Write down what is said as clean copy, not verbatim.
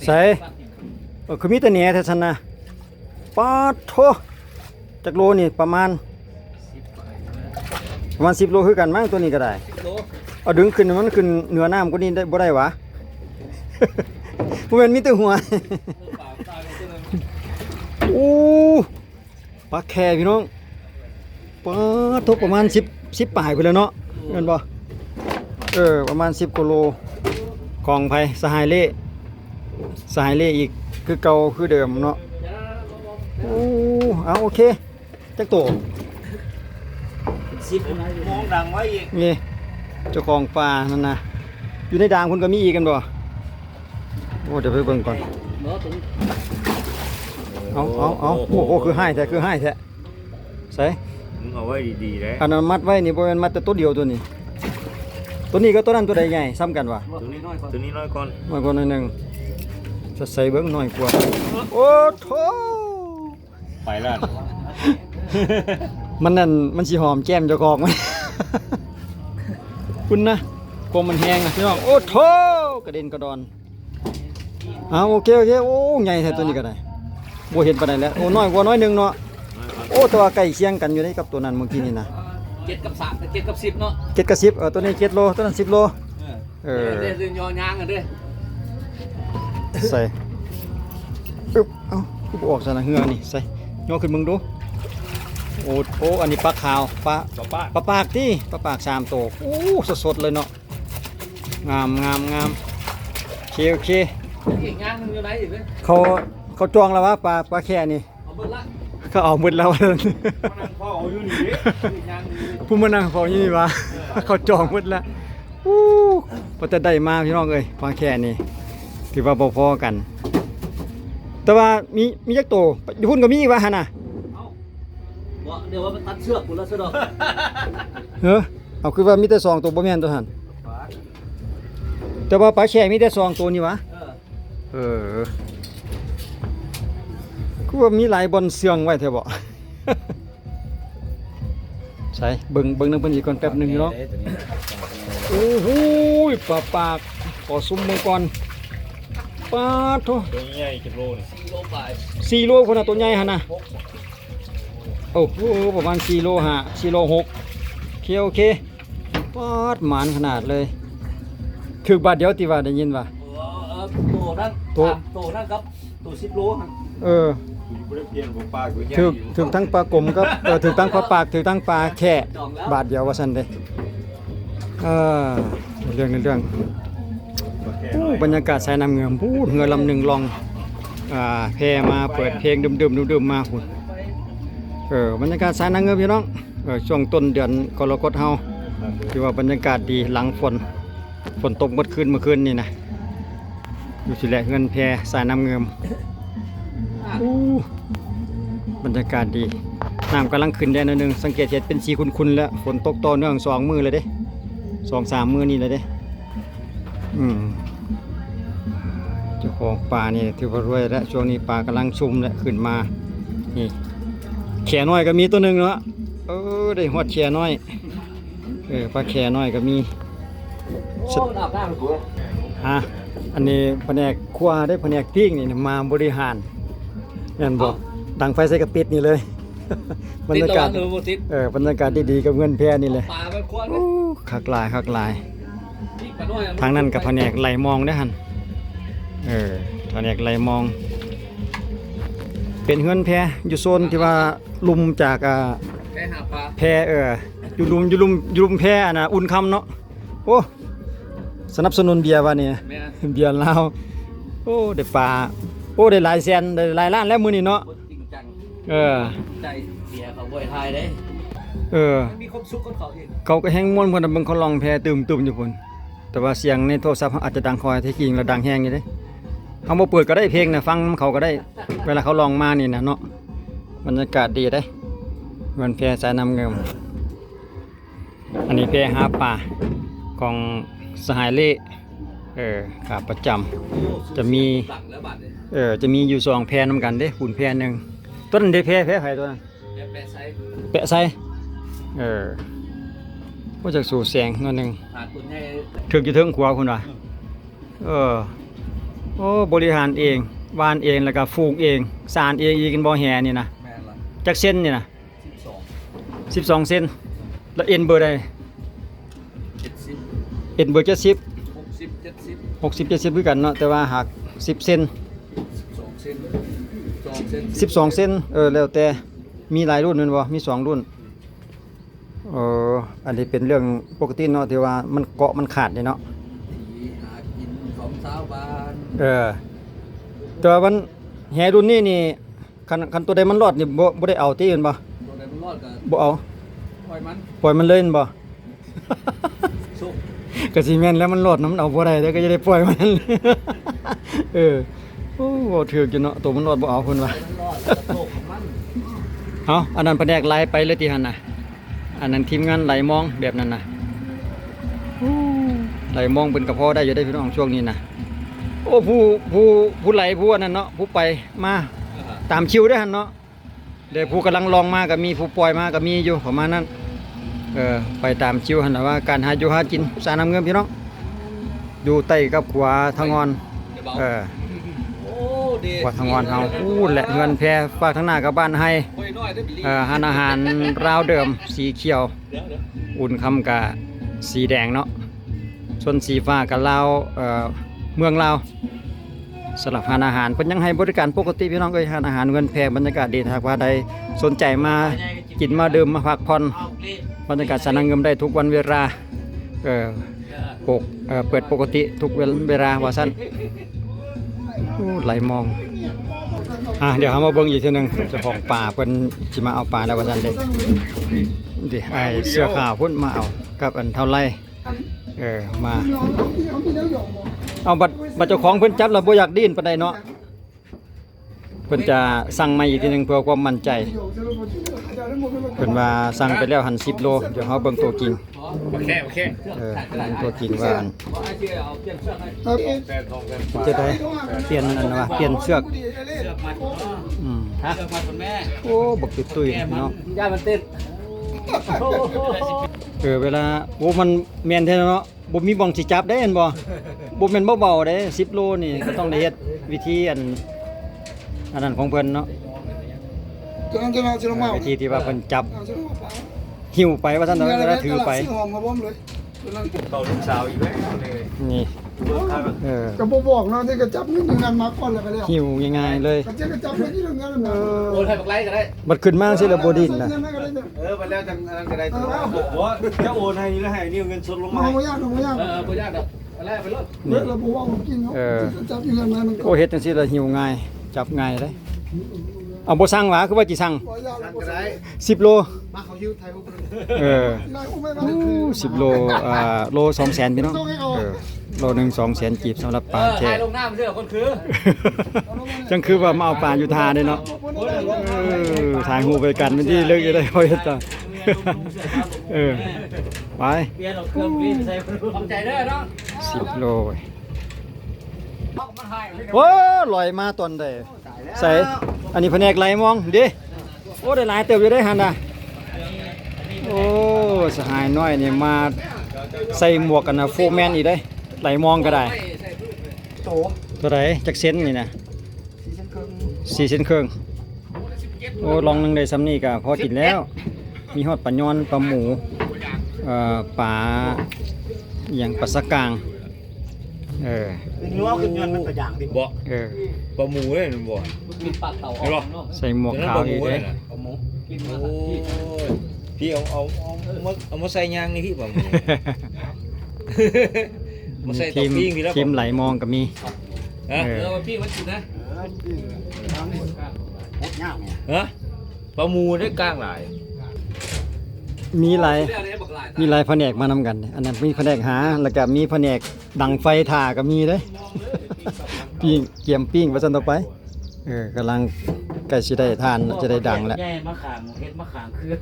ใส่คือมีแต่แหน่แท้ซั่นนะปาดโถจักโลนี่ประมาณ10 โลคือกันมั้งตัวนี้ก็ได้เอาดึงขึ้นมันขึ้นเหนือน้ำกว่านี้ได้บ่ได้หวะ บ่แม่นมีแต่หัว อู้ปลาแคพี่น้องปลาทบประมาณ10ปลายไปแล้วเนาะเห็นบ่ประมาณ10กิโลของไผสหายเล่อีกคือเก่าคือเดิมเนาะเอาโอเคจักโตมองดังไว้อีกนี่เจ้าของปลานั่นนะอยู่ในด่างคุณก็มีอีกกันบ่โอ้เดี๋ยวไปเบิ่งก่อนเอาโอ้คือให้แท้ใส่มึงเอาไว้ดีๆนะอันนั้นมัดไว้นี่บ่แม่นมัดแต่ตัวเดียวตัวนี้ก็ตัวนั้นตัวใดใหญ่ซ้ำกันวะตัวนี้น้อยก่อนน้อยกว่าหน่อยนึงจะใส่เบิ่งน้อยกว่าโอ้โธ่ไปแล้ว มันสิหอมแก้มเจ้าของมั้ย คุณนะกลมมันแห้งนะพี่น้องโอ้โธ่กระเด็นกระดอนโอเคโอ้ใหญ่แท้ตัวนี้ก็ได้บ่เห็นปานใดแล้วโอ้น้อยกว่าน้อยนึงเนาะโอ้ตัวใกล้เคียงกันอยู่ได้กับตัวนั้นเมื่อกี้นี่นะ7 กับ 3 7 กับ 10เนาะ7 กับ 10ตัวนี้7 โลตัวนั้น10 โลเดินยอยางกันเด้ใส่อึ๊บกูออกซะนะเหือนี่ใส่ย่อขึ้นมึงดูโอ้อันนี้ปลาขาวปลาปากที่ปลาปาก3 ตัวโอ้สดๆเลยเนาะงามโอเคอีกงานนึงอยู่ไหนอีกเด้เขาจองแล้ววะปลาแค่นี่เอาเบิดละเขาเอาหมดแล้ว มานั่งเฝ้าอยู่นี่ผู้มานั่งเฝ้าอยู่นี่วะเขาจองหมดแล้วพอจะได้มาพี่น้องเอ้ยปลาแค่นี่ถือว่าพอๆกันแต่ว่ามีจักโตอยู่พุ่นก็มีวะหั่นน่ะเดี๋ยวว่ามันตัดเชือกพุ่นแล้วซะดอกเอาคือว่ามีแต่2 ตัวบ่แม่นตัวหั่นแต่ว่าปลาแค่มีแต่2 ตัวนี่วะคือว่ามีหลายบอนเสื่องไว้แท้บ่ ใส่เบิ่งนำเพิ่นอีกก่อนแป๊บนึงเนาะโอ้โหปลาปากขอซุ่มเบิ่งก่อนปลาโธ่ตัวใหญ่กี่โลนี่4 โลไป4 โลพุ่นน่ะตัวใหญ่หั่นน่ะโอ้โหประมาณ4 โล5 4 โล 6โอเคปาดหมานขนาดเลยถึกบาทเดียวติว่าได้ยินว่าตัวนั่นครับตัว10 โลหั่นถึงทั้งปลากลมก็ถึงทั้งปลาปากถึงทั้งปลาแค่บาทเดียวว่าซั่นเด้เรื่องบรรยากาศสายน้ำเงือมพูดเงือลำหนึ่งลองแพมาเปิดเพลงดื่มมาพุ่นบรรยากาศสายน้ำเงือมพี่น้องช่วงต้นเดือนกรกฎเฮาคือว่าบรรยากาศดีหลังฝนตกเมื่อคืนนี่นะอยู่สิแหละเงินแพสายน้ำเงือมบรรยากาศดีน้ำกำลังขึ้นได้นิดนึงสังเกตเห็นเป็นสีขุ่นๆแล้วฝนตกต่อเนื่อง2 มื้อเลยเด้2-3 มื้อนี่เลยเด้เจ้าของปลานี่ถือว่ารวยแล้วช่วงนี้ปลากำลังชุ่มแล้วขึ้นมานี่แข่น้อยก็มีตัวหนึ่งเนาะได้หอดแข่น้อยปลาแข่น้อยก็มีอันนี้แผนกครัวได้แผนกปิ้งนี่มาบริหารเห็นบอกดังไฟใส่กระปิดนี่เลยบรรยากาศบรรยากาศดีๆกับเงินแพนี่เลยคักลายทางนั้นกับแผนกไหลมองได้หันแผนกไหลมองเป็นเงินแพอยู่โซนที่ว่าลุมจากแพอยู่ลุมแพนะอุ่นคำเนาะโอ้สนับสนุนเบียร์วะเนี่ยเบียร์ลาวได้ปลาได้หลายแสนได้หลายล้านแล้วมื้อนี้เนาะใจเบียร์เขาบ่อยทายเด้มีความสุขกับเขาเองเขาก็แห้งม่วนเพิ่นเบิ่งเขาลองแพตื่มอยู่พุ่นแต่ว่าเสียงในโทรศัพท์อาจจะดังคอยที่จริงแล้วดังแฮงอยู่เด้เฮาบ่เปิดก็ได้เพลงนะฟังเขาก็ได้เวลาเขาลองมานี่นะเนาะบรรยากาศดีเด้มันแพสายน้ำเงิมอันนี้แพหาปลาของสหายเล่ขาประจำจะมีอยู่2 แพนำกันเด้หุ่นแพนึงต้นได้แพไผตัวนั้นแปะไซก็จากสู่แสงนั่นนึงถึกอยู่เทิงขวาคุณว่า โอ้บริหารเองวานเองแล้วก็ฟูกเองสารเองอีกกันบ่แห่นี่นะ แม่นละ จักเส้นนี่นะ 12 12เส้นแล้วเอ็นเบอร์ใด 70 เอ็นเบอร์70 60 70 60 70คือกันเนาะแต่ว่าหัก10เส้น 2เส้น2เส้น 12เส้นแล้วแต่มีหลายรุ่นแม่นบ่มี2รุ่นอันนี้เป็นเรื่องปกติเนาะที่ว่ามันเกาะมันขาดนี่เนาะ ที่หากินของชาวบ้าน แต่ว่ามันแห่รุ่นนี้นี่คันตัวใดมันรอดนี่บ่ได้เอาติแม่นบ่ ตัวใดมันรอดก็ บ่เอา ปล่อยมัน ปล่อยมันเลยแม่นบ่ สุก ก็สิแม่นแล้วมันรอดน้ำมันเอาบ่ได้เด้อก็จะได้ปล่อยมัน โอ้บ่ถูกอยู่เนาะตัวมันรอดบ่เอาเพิ่นว่า มันรอดแล้วก็โตของมัน เอาอันนั้นแผนกไล่ไปเลยติหั่นน่ะอันนั้นทีมงานไหลมองแบบนั้นน่ะไหลมองเป็นกระเพาะได้อยู่ได้พี่น้องช่วงนี้น่ะโอ้ผู้ไหลผู้อันนั้นเนาะผู้ไปมาตามคิวได้หั่นเนาะเดี๋ยวผู้กำลังลองมาก็มีผู้ปล่อยมาก็มีอยู่ประมาณนั้นไปตามคิวหั่นน่ะว่าการหาอยู่หากินสาน้ำเงินพี่น้องอยู่ใต้กับขวาทางงอน เดี๋ยวเบา โอ้เด็ด ขวาทางงอนเฮาแหละเงินแพรฝากทางหน้ากับบ้านให้ โอ้ยน้อยได้บิลลี่ หานอาหารราวเดิมสีเขียว เดี๋ยว อุ่นคำกะสีแดงเนาะส่วนสีฟ้ากับลาวเมืองลาวสำหรับหานอาหารเพิ่นยังให้บริการปกติพี่น้องเอ้ยหานอาหารเงินแพงบรรยากาศดีถ้าว่าใดสนใจมากินมาดื่มมาพักผ่อนบรรยากาศสนางเงิมได้ทุกวันเวลาเปิดปกติทุกเวลาว่าซั่นไหลมองเดี๋ยวเฮามาเบิ่งอีกทีหนึงเจ้าของป่าเพิ่นสิมาเอาปลาแล้วว่าซั่นเด้ไอ้เสื้อขาวเพิ่นมาเอากับอันเท่าไรมาเอาบัตรเจ้าของเพิ่นจับแล้วบ่อยากดิ้นปานใดเนาะเพิ่นจะสั่งมาอีกทีหนึงเพื่อความมั่นใจเพิ่นว่าสั่งไปแล้วหัน10 โลเดี๋ยวเฮาเบิ่งตัวจริง โอเคเบิ่งตัวจริงว่าอัน ไอ้เจ้าเอาเปลี่ยนเชือกให้ แต่ทองกัน จะได้เปลี่ยนอันว่าเปลี่ยนเชือก เชือกมัดเนาะเชือกมัดคนแม่ โอ้บักตุ้ยๆเนาะ ย่ามันติด เวลามันแม่นแท้เนาะบ่มีบ่องสิจับได้เห็นบ่แม่นเบาๆเด้10 โลนี่ก็ต้องได้เฮ็ดวิธีอันนั้นของเพิ่นเนาะวิธีที่ว่าเพิ่นจับหิ้วไปว่าซั่นเนาะแล้วถือไป เต่าลูกสาวอีกแล้วเลย นี่ ก็บ่บอกเนาะที่ก็จับนิดนึงกันมาก่อนแล้วก็แล้ว หิ้วง่ายๆเลย ก็จะจับนิดนึงกันแล้ว โอนให้บักไล่ก็ได้ บัดขึ้นมาสิแล้วบ่ดิ้นน่ะ ไปแล้วจังนั้นก็ได้ บอกว่าจะโอนให้นี่แล้วให้นี่เงินสดลง มา มา บ่ยากบ่ยาก บ่ยากดอกอะไรไปรถ เลิกแล้วบ่ว่ากินเนาะจับอยู่กันมามันก็ โอ้เฮ็ดจังซี่แล้วหิ้วง่ายจับง่ายเลยเอาบ่สั่งหวาคือว่าสิสั่ง บ่ยากก็ได้ 10 โล มาเขาหิ้วไทยบ่ได้ ได้10 โลโล 200,000พี่น้องโลหนึง 200,000กีบสำหรับปลาแท้ ถ่ายลงน้ำเสื้อคนคือ จังคือว่ามาเอาปลาอยู่ทาเด้เนาะถ่ายรูปไปกันเป็นที่เลิกจะได้ค่อยเฮ็ดต่อไป เปลี่ยนเอาเครื่องบินใส่ขอบใจเด้อเนาะ 10 โล มันหาย โอ้ลอยมาตอนใดใส่อันนี้แผนกไหลมองดิโอ้ได้หลายเติบอยู่ได้หั่นน่ะโอ้สหายน้อยนี่มาใส่หมวกกันนะโฟร์แมนอีกได้ไหลมองก็ได้ โต ตัวใดจักเซนนี่นะ4 เซนครึ่งโอ้ลองนึงได้ซ้ำนี่ก็พอกินแล้ว มีฮอดปลาย้อนปลาหมูปลาอย่างปลาสะกางนัวขึ้นยนมันกระย่างดิบ่ปลาหมูเลยมันบ่ มีปากเต่าออกเนาะ ใส่หมวกขาวอีกเด้ เอาหมูกิน โอ้ มาที่ พี่เอามาใส่ยางนี่พี่ปลาหมูมาใส่ ที เตาม ปิ้งพี่แล้ว ทีมไหลมองก็มี ฮะ พี่มันกินนะ ฮะปลาหมูได้กลางหลาย มีหลายแผนกมานำกันเนี่ยอันนั้นมีแผนกหาแล้วก็มีแผนกดังไฟถ่าก็มีเด้ ปิ้งเกียมปิ้งว่าซั่นต่อไปกำลังใกล้สิได้ทานจะได้ดังแล้ว แย่มะขามเฮ็ดมะขามคือ